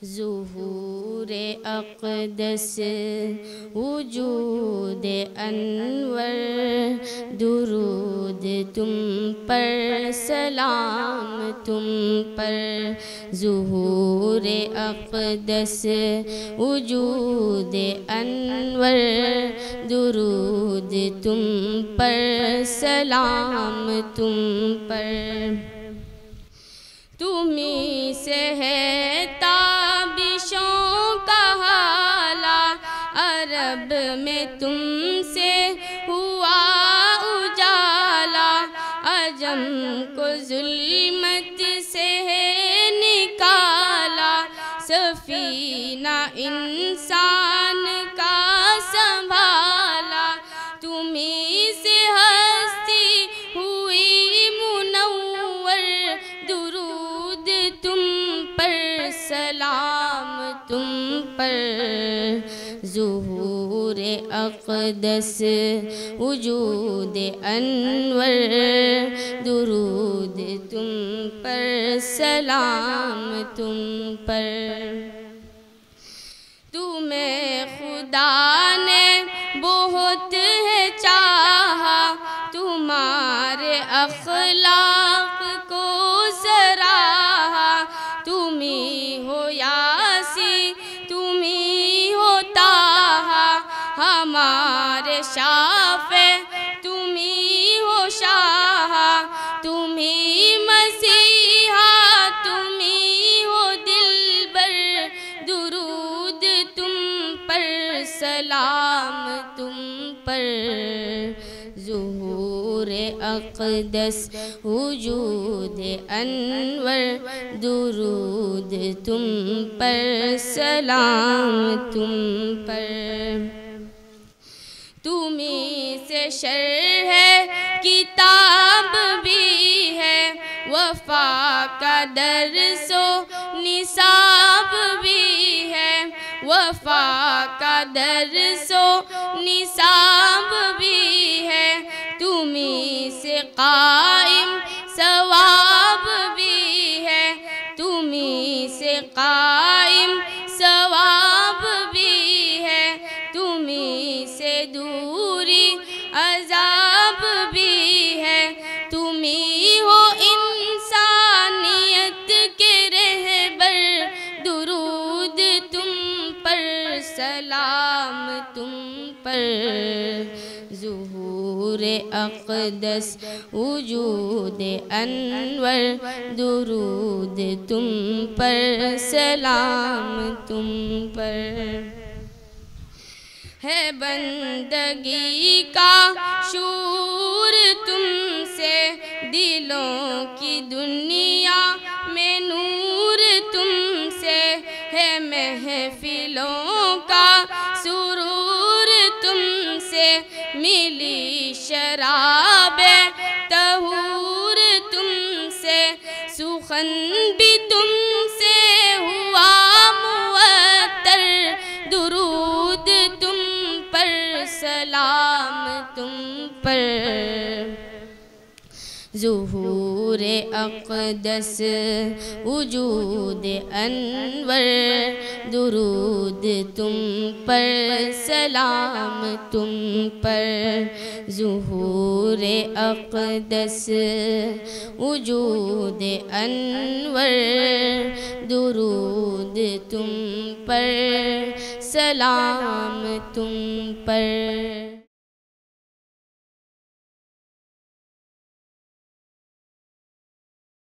ظہور اقدس وجود انور، درود تم پر سلام تم پر۔ ظہور اقدس وجود انور، درود تم پر سلام تم پر۔ تمہیں سے ہے تابشوں کا حالہ، عرب میں تم سے ہوا اجالا، عجم کو ظلمت سے نکالا، سفینہ انسان کا سنبھالا، تمہیں سے ہستی ہوئی منور، درود تم پر سلام تم پر۔ ظہور اقدس وجود انور، درود تم پر سلام تم پر۔ تمہیں خدا نے بہت ہے چاہا، تمہارے اخلاق کو سراہا، تم ہی ہو یاسی تم ہی ہو طٰہٰ، ہمارے شافع تم ہی ہو شاہ، تم ہی مسیحا تم ہی ہو دلبر، درود تم پر سلام تم پر۔ ظہور اقدس وجود انور، درود تم پر سلام تم پر۔ تمہیں سے شرح کتاب بھی ہے، وفا کا درس و نصاب بھی ہے، وفا کا درس و نصاب بھی ہے، تمہیں سے قائم ثواب بھی ہے، تمہیں سے قائم ثواب بھی ہے، تمہیں سے دوری عذاب بھی ہے، تم ہی ہو انسانیت کے رہبر، درود تم پر سلام تم پر۔ ظہور اقدس وجود انور، درود تم پر سلام تم پر۔ ہے بندگی کا شعور تم سے، دلوں کی دنیا میں نور تم سے، ہے محفلوں کا سرور تم سے، ملی شراب طہور تم سے، سخن بھی تم سے ہوا معطر، درود تم پر سلام تم پر۔ ظہور اقدس وجود انور، درود تم پر سلام تم پر۔ ظہور اقدس وجود انور، درود تم پر سلام تم پر۔